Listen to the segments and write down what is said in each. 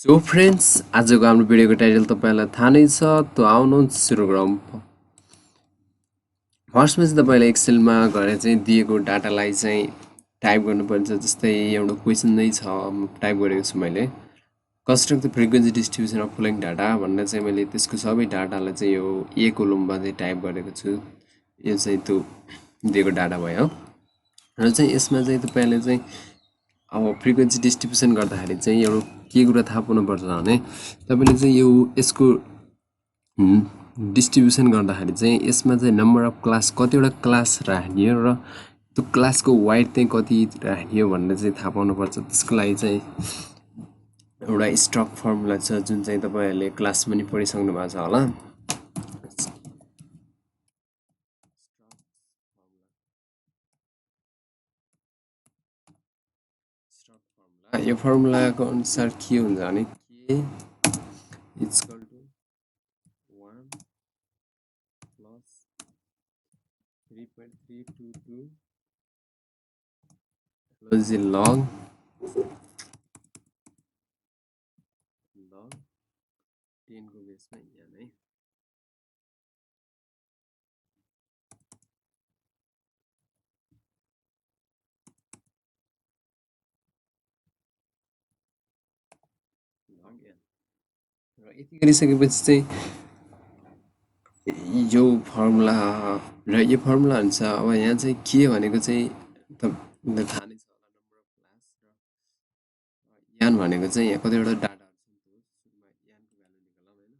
यो फ्रेन्ड्स आजको हाम्रो भिडियोको टाइटल तपाईँलाई थाहा नै छ त आउनुहोस् सुरु गरौँ। फर्स्टमा चाहिँ तपाईँले एक्सेलमा गएर चाहिँ दिएको डाटालाई चाहिँ टाइप गर्नुपर्छ। जस्तै एउटा क्वेसन नै छ टाइप गरेको छु मैले, construct the frequency distribution of following data भनेर चाहिँ मैले त्यसको सबै डाटालाई चाहिँ यो ए कोलममा चाहिँ टाइप गरेको छु। यो चाहिँ त्यो दिएको डाटा भयो र चाहिँ यसमा चाहिँ तपाईँले चाहिँ अब फ्रिक्वेन्सी डिस्ट्रिब्युसन गर्दाखेरि चाहिँ एउटा के कुरा थाहा पाउनुपर्छ भने तपाईँले चाहिँ यो यसको डिस्ट्रिब्युसन गर्दाखेरि चाहिँ यसमा चाहिँ नम्बर अफ क्लास कतिवटा क्लास राख्ने हो र त्यो क्लासको वाइड चाहिँ कति राख्ने हो भनेर चाहिँ थाहा पाउनुपर्छ। त्यसको लागि चाहिँ एउटा स्ट्रक फर्मुला छ जुन चाहिँ तपाईँहरूले क्लास पनि पढिसक्नु भएको छ होला। यो फर्मुलाको अनुसार के हुन्छ भने के इक्वल टु 1 प्लस 3.322 log 10 को बेसमा यहाँ है। र यति गरिसकेपछि चाहिँ यो फर्मुला र यो फर्मुला हुन्छ। अब यहाँ चाहिँ के भनेको चाहिँ तपाईँलाई थाहा नै छ होला, नम्बर अफ क्लास र यान भनेको चाहिँ यहाँ कतिवटा डाटाहरू छ नि, त्यो सुरुमा यानको भ्यालु निकालौँ होइन।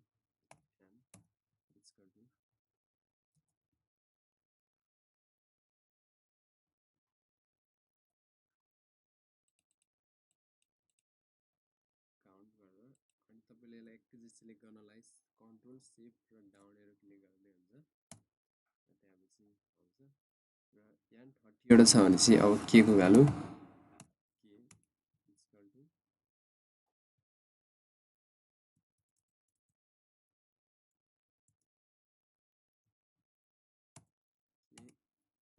काउन्ट गरेर अनि तपाईँले यसलाई एकैचोटि सिलेक्ट गर्नलाई कन्ट्रोल सिफ्ट र डाउन एरो क्लिक गर्दै हुन्छ। त्यहाँपछि आउँछ र यान 30 वटा छ भनेपछि अब के को भ्यालु के equal to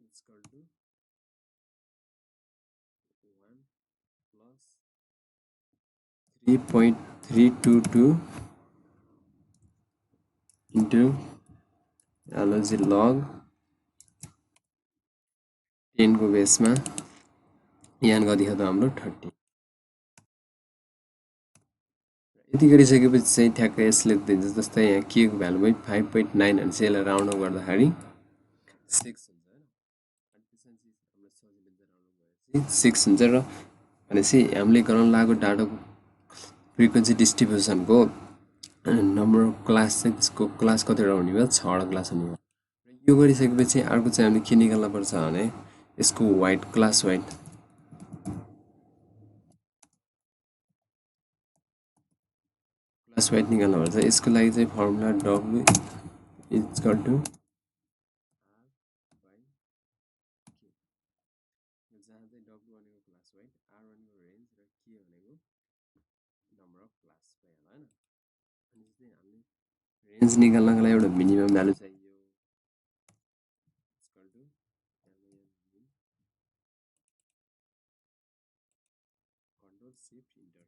equal to 1 plus 3.322 into एलोजी लग 10 को बेसमा यान कति हो त हाम्रो 30। यति गरिसकेपछि चाहिँ ठ्याक्कै यसले दिन्छ। जस्तै यहाँ के को भ्यालु 5.9 भने चाहिँ यसलाई राउन्ड अफ गर्दाखेरि 6 हुन्छ होइन। अनि त्यसपछि हाम्रो सजिलो राउन्ड गरेपछि 6 हुन्छ र भनेपछि हामीले गर्न लागेको डाटाको फ्रिक्वेन्सी डिस्ट्रिब्युसनको नम्बर अफ क्लास चाहिँ त्यसको क्लास कतिवटा हुने भयो, 6 वटा क्लास हुने भयो। यो गरिसकेपछि अर्को चाहिँ हामीले के निकाल्न पर्छ भने यसको वाइड क्लास वाइड निकाल्नु पर्छ। यसको लागि चाहिँ फर्मुला W इक्वल टु जहाँ चाहिँ W भनेको क्लास वाइड, R भनेको रेन्ज र K भनेको नम्बर अफ क्लास भयो होला होइन। अनि चाहिँ हामीले रेन्ज निकाल्नको लागि एउटा मिनिमम भ्यालु चाहियो equal to control shift enter.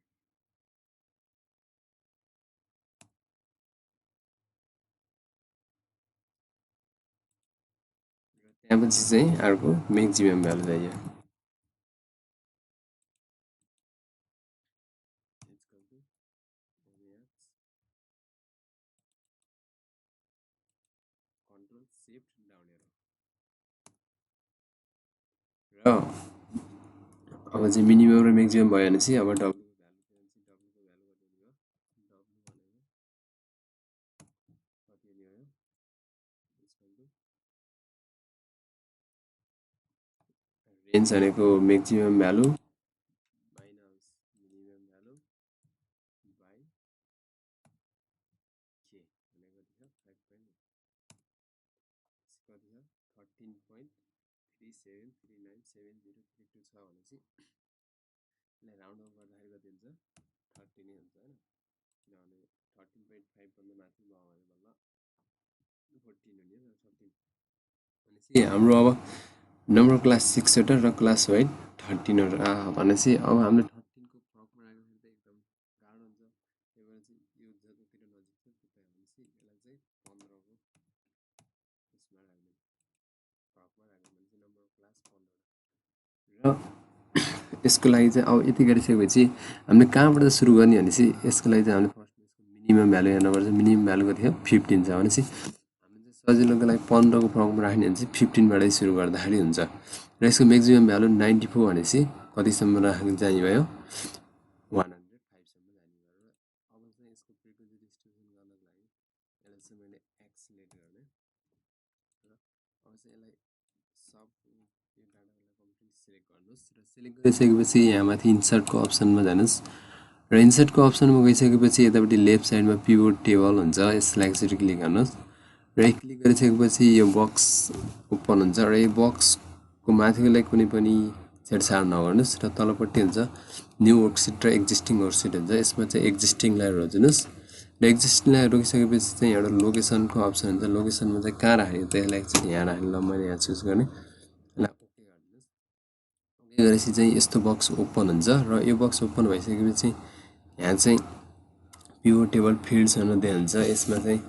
त्यहाँपछि चाहिँ अर्को म्याक्सिमम भ्यालु चाहियो कन्ट्रोल सिफ्ट डाउन एरो। र अब चाहिँ मिनिमम र म्याक्सिमम भयो भने चाहिँ अब W को भ्यालु कति हुने भयो, रेन्ज भनेको maximum value minus minimum value by के भनेको कति छ 13.37397032 छ भनेपछि यसलाई राउन्ड अफ गर्दाखेरि कति हुन्छ 30 नै हुन्छ होइन। किनभने 13.5 भन्दा माथि भयो भने बल्ल 14 हुने हो 13 भनेपछि हाम्रो अब नम्बर क्लास 6 वटा र क्लास वाइड 13 वटा भनेपछि अब हामीले 13 को फरकमा राख्दाखेरि त एकदम गाह्रो हुन्छ। र यसको लागि चाहिँ अब यति गरिसकेपछि हामीले कहाँबाट सुरु गर्ने भनेपछि यसको लागि चाहिँ हामीले फर्स्ट मिनिमम भ्यालु हेर्नुपर्छ। मिनिमम भ्यालु कति हो 15 छ भनेपछि हामीले चाहिँ सजिलोको लागि 15 को फर्ममा राख्ने भने चाहिँ 15बाटै सुरु गर्दाखेरि हुन्छ। र यसको म्याक्सिमम भ्यालु 94 भनेपछि कतिसम्म राख्नु चाहिँ भयो 105 सम्म जाने भयो। अब चाहिँ यसको फ्रिक्वेन्सी डिस्ट्रिब्युसन गर्नको लागि यसलाई चाहिँ मैले एक्सलेट गर्ने र अब चाहिँ यसलाई सब यो डाटालाई कम्प्लिटली सिलेक्ट गर्नुहोस् र सिलेक्ट गरिसकेपछि यहाँ माथि इन्सर्टको अप्सनमा जानुहोस् र इन्सर्टको अप्सनमा गइसकेपछि यतापट्टि लेफ्ट साइडमा पिभोट टेबल हुन्छ, यसलाई एकचोटि क्लिक गर्नुहोस् र क्लिक गरिसकेपछि यो बक्स ओपन हुन्छ र यो बक्सको माथिलाई कुनै पनि छेडछाड नगर्नुहोस् र तलपट्टि हुन्छ न्यू वर्कसिट र एक्जिस्टिङ वर्कसिट हुन्छ। यसमा चाहिँ एक्जिस्टिङलाई रोज्नुहोस् र एक्जिस्टिङलाई रोकिसकेपछि चाहिँ एउटा लोकेसनको अप्सन हुन्छ। लोकेसनमा चाहिँ कहाँ राख्ने त यसलाई एकचोटि यहाँ राख्ने, ल मैले यहाँ चुज गर्ने, यसलाई ओके गरिदिनुहोस्। ओके गरेपछि चाहिँ यस्तो बक्स ओपन हुन्छ र यो बक्स ओपन भइसकेपछि यहाँ चाहिँ पिभोट टेबल फिल्ड्स भन्ने देखाउँछ। यसमा चाहिँ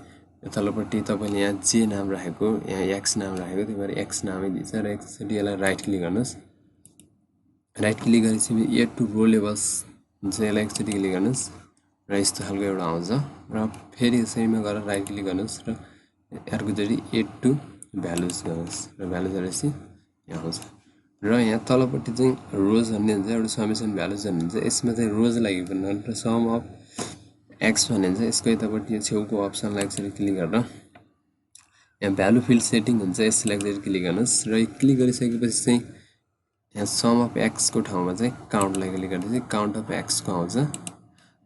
तलपट्टि तपाईँले यहाँ जे नाम राखेको, यहाँ एक्स नाम राखेको, त्यही भएर एक्स नामै दिन्छ र एकचोटि यसलाई राइट क्लिक गर्नुहोस्। राइट क्लिक गरेपछि एड टु रो लेभल्स हुन्छ, यसलाई एकचोटि क्लिक गर्नुहोस् र यस्तो खालको एउटा आउँछ र फेरि यसैमा गएर राइट क्लिक गर्नुहोस् र अर्कोचोटि एड टु भ्यालुज गर्नुहोस् र भ्यालुज गरेपछि यहाँ आउँछ र यहाँ तलपट्टि चाहिँ रोज भन्ने हुन्छ, एउटा समेसन भ्यालुज भन्ने हुन्छ। यसमा चाहिँ रोज लागि पनि र सम अफ एक्स भन्ने हुन्छ। यसको यतापट्टि छेउको अप्सनलाई एकचोटि क्लिक गरेर यहाँ भ्यालु फिल्ड सेटिङ हुन्छ, यसलाई एकचोटि क्लिक गर्नुहोस् र क्लिक गरिसकेपछि चाहिँ यहाँ सम अफ एक्सको ठाउँमा चाहिँ काउन्टलाई क्लिक गरेपछि काउन्ट अफ एक्सको आउँछ।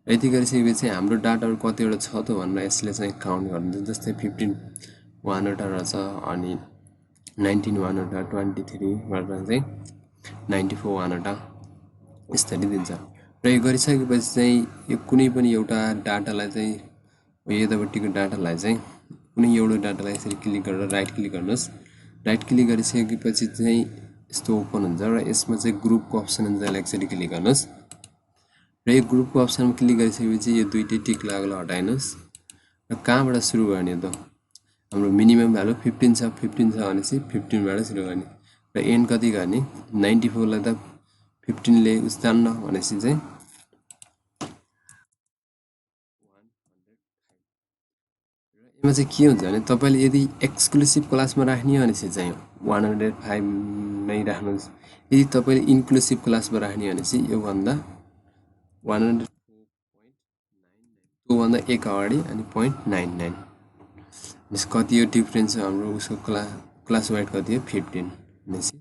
यति गरिसकेपछि हाम्रो डाटाहरू कतिवटा छ त भनेर यसले चाहिँ काउन्ट गरिदिन्छ। जस्तै 15 1वटा रहेछ अनि 19 1वटा 23 गरेर चाहिँ 94 1वटा यसरी दिन्छ। र यो गरिसकेपछि चाहिँ यो कुनै पनि एउटा डाटालाई चाहिँ यतापट्टिको डाटालाई चाहिँ कुनै एउटा डाटालाई यसरी क्लिक गरेर राइट क्लिक गर्नुहोस्। राइट क्लिक गरिसकेपछि चाहिँ यस्तो ओपन हुन्छ र यसमा चाहिँ ग्रुपको अप्सन हुन्छ, यसलाई एकचोटि क्लिक गर्नुहोस् र यो ग्रुपको अप्सनमा क्लिक गरिसकेपछि यो दुईटै टिक लागेर हटाइनुहोस् र कहाँबाट सुरु गर्ने त हाम्रो मिनिमम भ्यालु 15 छ भनेपछि 15बाट सुरु गर्ने र एन्ड कति गर्ने 94लाई त 15ले उस जान्न भनेपछि चाहिँ 105 र यसमा चाहिँ के हुन्छ भने तपाईँले यदि एक्सक्लुसिभ क्लासमा राख्ने हो भनेपछि चाहिँ 105 नै राख्नुहोस्। यदि तपाईँले इन्क्लुसिभ क्लासमा राख्ने हो भनेपछि योभन्दा 104.99 त्योभन्दा एक अगाडि अनि 0.99 कति हो डिफ्रेन्स हो हाम्रो उसको क्लास वाइड कति हो 15 भनेपछि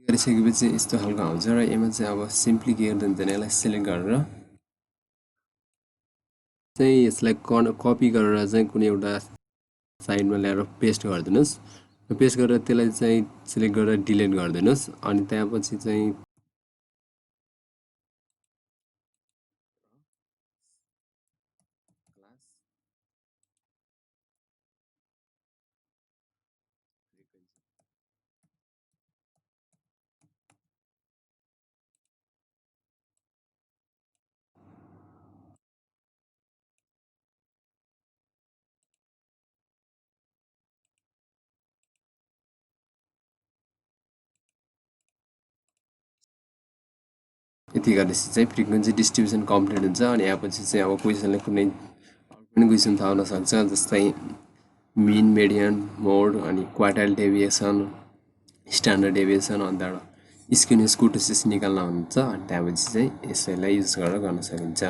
गरिसकेपछि यस्तो खालको आउँछ र यसमा चाहिँ अब सिम्पली के गर्नु हुन्छ भने यसलाई सिलेक्ट गरेर चाहिँ यसलाई कपी गरेर चाहिँ कुनै एउटा साइडमा ल्याएर पेस्ट गरिदिनुहोस्। पेस्ट गरेर त्यसलाई चाहिँ सिलेक्ट गरेर डिलिट गरिदिनुहोस् अनि त्यहाँपछि चाहिँ यति गरेपछि चाहिँ फ्रिक्वेन्सी डिस्ट्रिब्युसन कम्प्लिट हुन्छ। अनि यहाँपछि चाहिँ अब क्वेसनले कुनै पनि क्वेसन थाहा हुन सक्छ, जस्तै मिन मेडियन मोड अनि क्वार्टाइल डेभिएसन स्ट्यान्डर्ड डेभिएसन अन्त स्क्युनेस कुटोसिस निकाल्न हुन्छ। अनि त्यहाँपछि चाहिँ यसैलाई युज गरेर गर्न सकिन्छ।